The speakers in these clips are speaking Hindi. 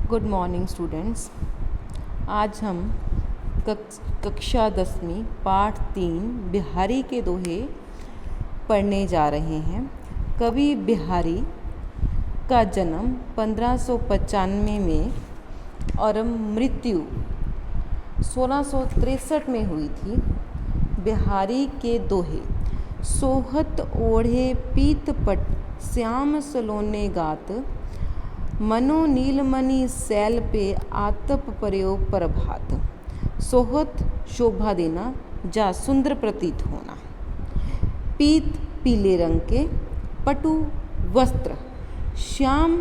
Good morning students. आज हम कक्षा 10वीं पाठ 3 बिहारी के दोहे पढ़ने जा रहे हैं। कवि बिहारी का जन्म 1595 में और मृत्यु 1663 में हुई थी। बिहारी के दोहे सोहत ओढ़े पीत पट श्याम सलोने गात, मनो नीलमणि सैल पे आतप प्रयोग प्रभात। सोहत शोभा देना, जा सुंदर प्रतीत होना। पीत पीले रंग के, पटु वस्त्र, श्याम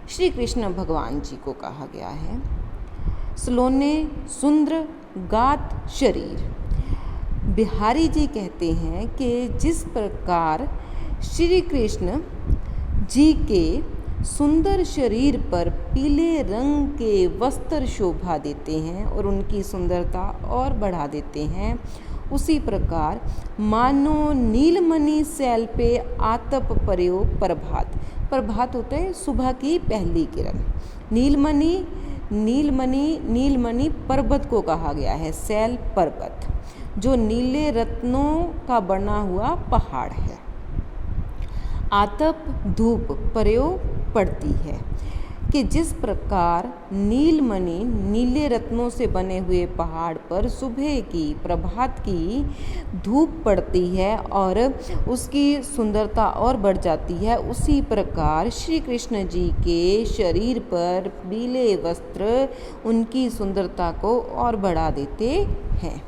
श्री कृष्ण भगवान जी को कहा गया है। सलोने सुंदर, गात शरीर। बिहारी जी कहते हैं कि जिस प्रकार श्री कृष्ण जी के सुंदर शरीर पर पीले रंग के वस्त्र शोभा देते हैं और उनकी सुंदरता और बढ़ा देते हैं, उसी प्रकार मानो नीलमणि सैल पे आतप प्रयोग प्रभात। प्रभात होता है सुबह की पहली किरण। नीलमणि नीलमणि नीलमणि पर्वत को कहा गया है, सैल पर्वत जो नीले रत्नों का बना हुआ पहाड़ है। आतप धूप प्रयोग पड़ती है कि जिस प्रकार नीलमणि नीले रत्नों से बने हुए पहाड़ पर सुबह की प्रभात की धूप पड़ती है और उसकी सुंदरता और बढ़ जाती है, उसी प्रकार श्री कृष्ण जी के शरीर पर पीले वस्त्र उनकी सुंदरता को और बढ़ा देते हैं।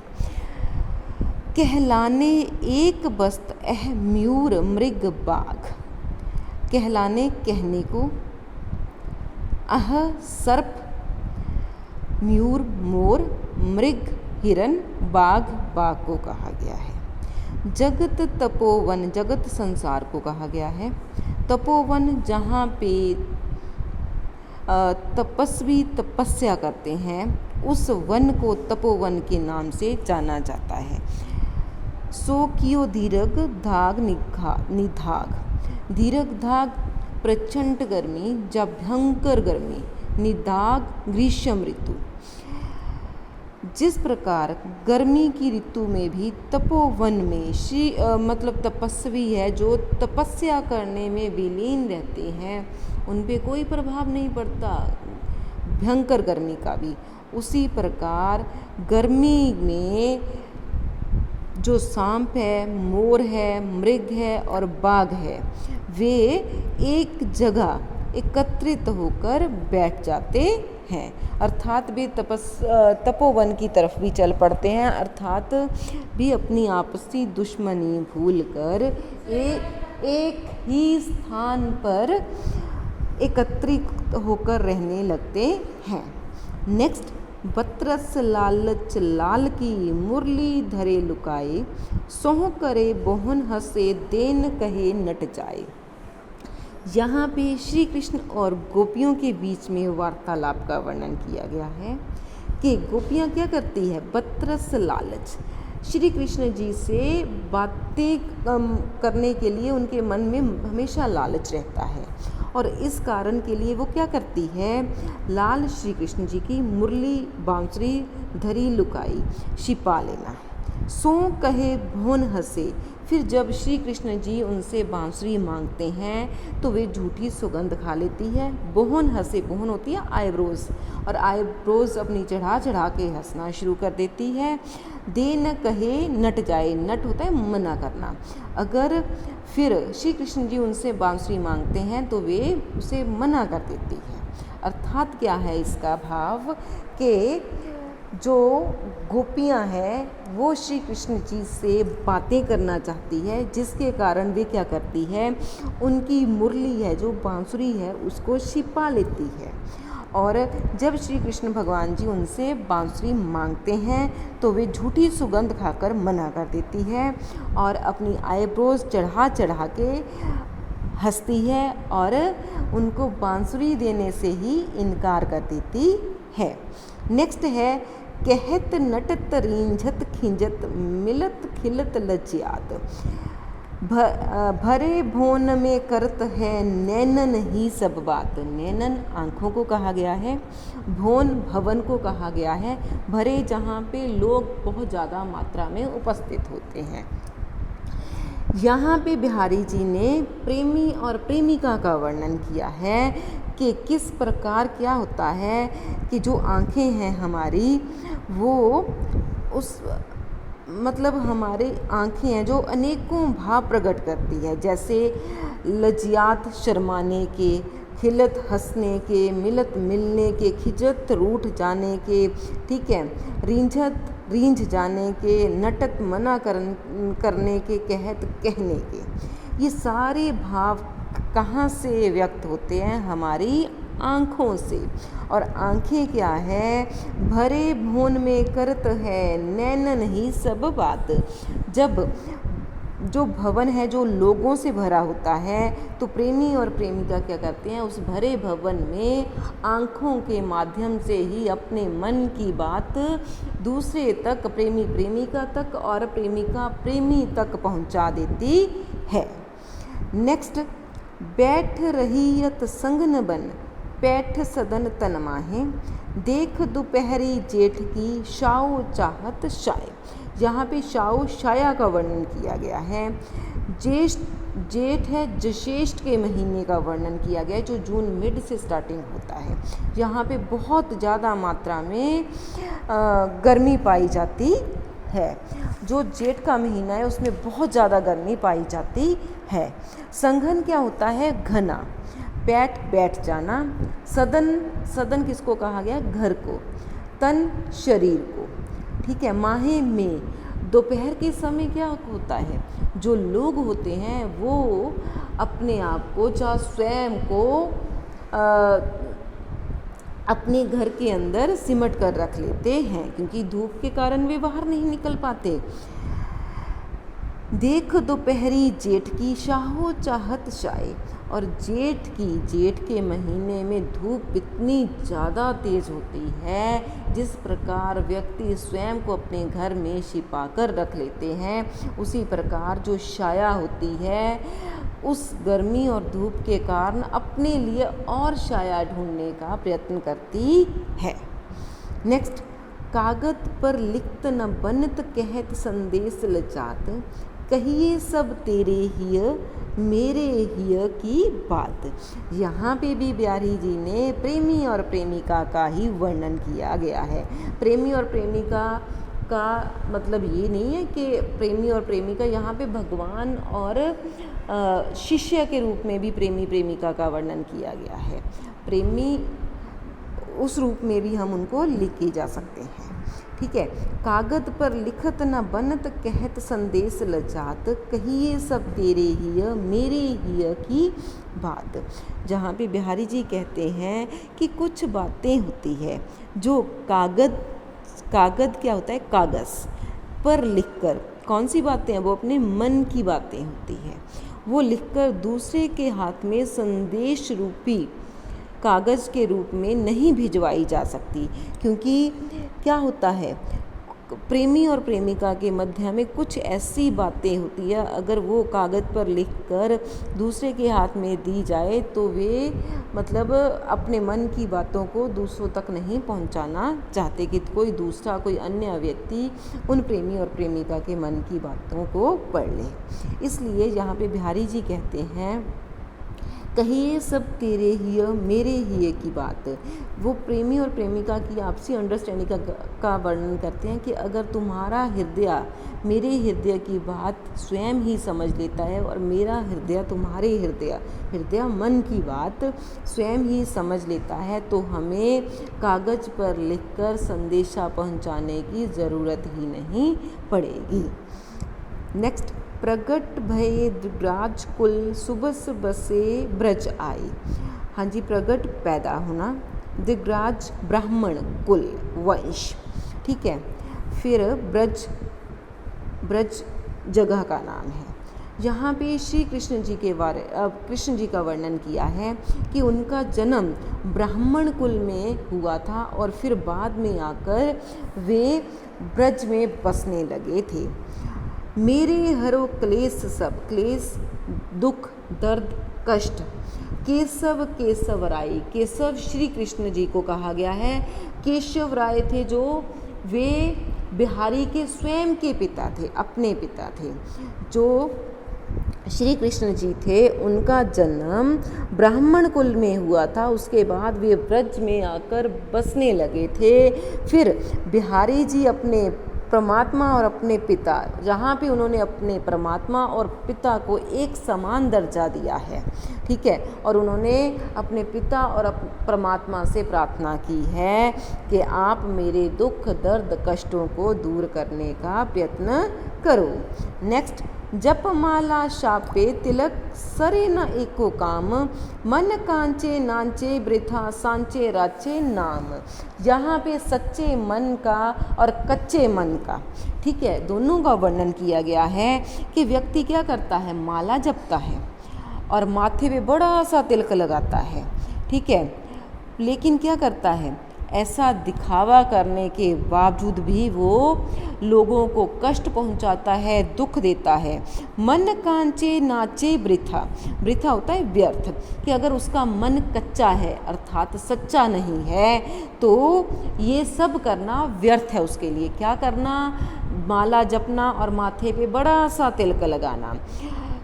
कहलाने एक बस्त एह म्यूर मृग बाघ। कहलाने कहने को, अह सर्प, म्यूर मोर, मृग हिरन, बाघ बाघ को कहा गया है। जगत तपोवन, जगत संसार को कहा गया है। तपोवन जहाँ पे तपस्वी तपस्या करते हैं, उस वन को तपोवन के नाम से जाना जाता है। सो कियो दीर्घ धाग निधाग। दीर्घ धाग प्रचंड गर्मी या भयंकर गर्मी, निदाग ग्रीष्म ऋतु। जिस प्रकार गर्मी की ऋतु में भी तपोवन में मतलब तपस्वी है जो तपस्या करने में विलीन रहते हैं, उन पे कोई प्रभाव नहीं पड़ता भयंकर गर्मी का भी, उसी प्रकार गर्मी में जो सांप है, मोर है, मृग है और बाघ है, वे एक जगह एकत्रित होकर बैठ जाते हैं, अर्थात वे तपोवन की तरफ भी चल पड़ते हैं, अर्थात भी अपनी आपसी दुश्मनी भूलकर एक ही स्थान पर एकत्रित होकर रहने लगते हैं। नेक्स्ट, बतरस लालच लाल की मुरली धरे लुकाए, सोह करे बोहन हंसे देन कहे नट जाए। यहाँ पे श्री कृष्ण और गोपियों के बीच में वार्तालाप का वर्णन किया गया है कि गोपियाँ क्या करती है, बतरस लालच, श्री कृष्ण जी से बातें करने के लिए उनके मन में हमेशा लालच रहता है और इस कारण के लिए वो क्या करती है, लाल श्री कृष्ण जी की मुरली बांसुरी धरी लुकाई, छिपा लेना। सो कहे भोन हंसे, फिर जब श्री कृष्ण जी उनसे बांसुरी मांगते हैं तो वे झूठी सुगंध खा लेती है। बोहन हंसे, बोहन होती है आईब्रोज, और आईब्रोज अपनी चढ़ा चढ़ा के हंसना शुरू कर देती है। दे न कहे नट जाए, नट होता है मना करना। अगर फिर श्री कृष्ण जी उनसे बांसुरी मांगते हैं तो वे उसे मना कर देती है। अर्थात क्या है इसका भाव कि जो गोपियाँ हैं वो श्री कृष्ण जी से बातें करना चाहती है, जिसके कारण वे क्या करती है, उनकी मुरली है जो बांसुरी है उसको छिपा लेती है। और जब श्री कृष्ण भगवान जी उनसे बांसुरी मांगते हैं तो वे झूठी सुगंध खाकर मना कर देती है और अपनी आईब्रोज चढ़ा चढ़ा के हंसती है और उनको बांसुरी देने से ही इनकार कर देती है। नेक्स्ट है, कहत नटत रींझत खिंजत मिलत खिलत लज्जात। भरे भोन में करत है नैनन ही सब बात। नैनन आँखों को कहा गया है, भोन भवन को कहा गया है, भरे जहाँ पे लोग बहुत ज़्यादा मात्रा में उपस्थित होते हैं। यहाँ पे बिहारी जी ने प्रेमी और प्रेमिका का वर्णन किया है कि किस प्रकार क्या होता है कि जो आँखें हैं हमारी वो उस मतलब हमारे आँखें हैं जो अनेकों भाव प्रकट करती है, जैसे लज्जात शर्माने के, खिलत हंसने के, मिलत मिलने के, खिजत रूठ जाने के, ठीक है, रींझ जाने के, नटत मना करने के, कहत कहने के। ये सारे भाव कहाँ से व्यक्त होते हैं? हमारी आँखों से। और आँखें क्या है? भरे भोन में करत है नैनन ही सब बात। जब जो भवन है जो लोगों से भरा होता है तो प्रेमी और प्रेमिका क्या करते हैं? उस भरे भवन में आँखों के माध्यम से ही अपने मन की बात दूसरे तक, प्रेमी प्रेमिका तक और प्रेमिका प्रेमी तक पहुंचा देती है। नेक्स्ट, बैठ रहीयत संग न बन, पैठ सदन तन माहे, देख दोपहरी जेठ की शाओ चाहत शाय। यहाँ पे शाओ छाया का वर्णन किया गया है। जेठ है ज्येष्ठ के महीने का वर्णन किया गया है जो जून मिड से स्टार्टिंग होता है। यहाँ पे बहुत ज़्यादा मात्रा में गर्मी पाई जाती है। जो जेठ का महीना है उसमें बहुत ज़्यादा गर्मी पाई जाती है। संघन क्या होता है? घना। बैठ जाना। सदन किसको कहा गया? घर को। तन शरीर को, ठीक है। माहे में दोपहर के समय क्या होता है? जो लोग होते हैं वो अपने आप को चाहे स्वयं को अपने घर के अंदर सिमट कर रख लेते हैं क्योंकि धूप के कारण वे बाहर नहीं निकल पाते। देख दोपहरी जेठ की शाहो चाहत शाय। और जेठ के महीने में धूप इतनी ज़्यादा तेज़ होती है, जिस प्रकार व्यक्ति स्वयं को अपने घर में छिपा कर रख लेते हैं, उसी प्रकार जो छाया होती है उस गर्मी और धूप के कारण अपने लिए और छाया ढूंढने का प्रयत्न करती है। नेक्स्ट, कागज पर लिखत न बनत कहत संदेश लजात, कहिए सब तेरे हिय मेरे हिय की बात। यहाँ पे भी बिहारी जी ने प्रेमी और प्रेमिका का ही वर्णन किया गया है। प्रेमी और प्रेमिका का मतलब ये नहीं है कि प्रेमी और प्रेमिका, यहाँ पे भगवान और शिष्य के रूप में भी प्रेमी प्रेमिका का वर्णन किया गया है। प्रेमी उस रूप में भी हम उनको लिखे जा सकते हैं, ठीक है। कागज पर लिखत न बनत कहत संदेश लजात, कहिए सब तेरे हिय मेरे हिय की बात। जहाँ पे बिहारी जी कहते हैं कि कुछ बातें होती है जो कागज क्या होता है? कागज़ पर लिखकर, कौन सी बातें हैं? वो अपने मन की बातें होती हैं। वो लिखकर दूसरे के हाथ में संदेश रूपी कागज़ के रूप में नहीं भिजवाई जा सकती, क्योंकि क्या होता है, प्रेमी और प्रेमिका के मध्य में कुछ ऐसी बातें होती है, अगर वो कागज़ पर लिखकर दूसरे के हाथ में दी जाए तो वे मतलब अपने मन की बातों को दूसरों तक नहीं पहुंचाना चाहते कि कोई दूसरा, कोई अन्य व्यक्ति उन प्रेमी और प्रेमिका के मन की बातों को पढ़ ले। इसलिए यहाँ पे बिहारी जी कहते हैं, कहिए सब तेरे हिय मेरे हिय की बात। वो प्रेमी और प्रेमिका की आपसी अंडरस्टैंडिंग का वर्णन करते हैं कि अगर तुम्हारा हृदय मेरे हृदय की बात स्वयं ही समझ लेता है और मेरा हृदय तुम्हारे हृदय मन की बात स्वयं ही समझ लेता है, तो हमें कागज़ पर लिखकर संदेशा पहुंचाने की ज़रूरत ही नहीं पड़ेगी। नेक्स्ट, प्रगट भये द्विराज कुल सुबस बसे ब्रज आई। हाँ जी, प्रगट पैदा होना, द्विराज ब्राह्मण कुल वंश, ठीक है। फिर ब्रज जगह का नाम है। यहाँ पे श्री कृष्ण जी का वर्णन किया है कि उनका जन्म ब्राह्मण कुल में हुआ था और फिर बाद में आकर वे ब्रज में बसने लगे थे। मेरे हरो क्लेश सब, क्लेश दुख दर्द कष्ट। केशव केशव राय, केशव श्री कृष्ण जी को कहा गया है। केशव राय थे जो वे बिहारी के स्वयं के पिता थे, अपने पिता थे। जो श्री कृष्ण जी थे उनका जन्म ब्राह्मण कुल में हुआ था, उसके बाद वे ब्रज में आकर बसने लगे थे। फिर बिहारी जी अपने परमात्मा और अपने पिता, जहाँ पे उन्होंने अपने परमात्मा और पिता को एक समान दर्जा दिया है, ठीक है, और उन्होंने अपने पिता और परमात्मा से प्रार्थना की है कि आप मेरे दुख दर्द कष्टों को दूर करने का प्रयत्न करो। नेक्स्ट, जप माला शापे तिलक सरे न एको काम, मन कांचे नांचे वृथा सांचे राचे नाम। यहाँ पे सच्चे मन का और कच्चे मन का, ठीक है, दोनों का वर्णन किया गया है कि व्यक्ति क्या करता है, माला जपता है और माथे पे बड़ा सा तिलक लगाता है, ठीक है, लेकिन क्या करता है, ऐसा दिखावा करने के बावजूद भी वो लोगों को कष्ट पहुंचाता है, दुख देता है। मन कांचे नाचे वृथा, वृथा होता है व्यर्थ, कि अगर उसका मन कच्चा है अर्थात सच्चा नहीं है तो ये सब करना व्यर्थ है उसके लिए। क्या करना, माला जपना और माथे पे बड़ा सा तिलक लगाना।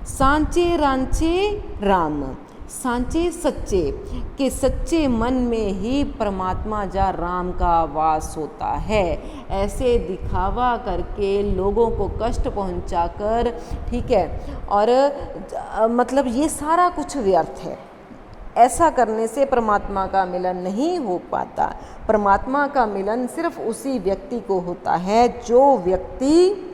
सांचे रांचे राम, सांचे सच्चे, के सच्चे मन में ही परमात्मा जा राम का वास होता है। ऐसे दिखावा करके लोगों को कष्ट पहुंचाकर, ठीक है, और मतलब ये सारा कुछ व्यर्थ है। ऐसा करने से परमात्मा का मिलन नहीं हो पाता। परमात्मा का मिलन सिर्फ उसी व्यक्ति को होता है जो व्यक्ति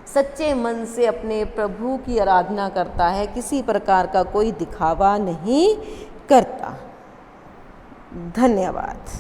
सच्चे मन से अपने प्रभु की आराधना करता है, किसी प्रकार का कोई दिखावा नहीं करता। धन्यवाद।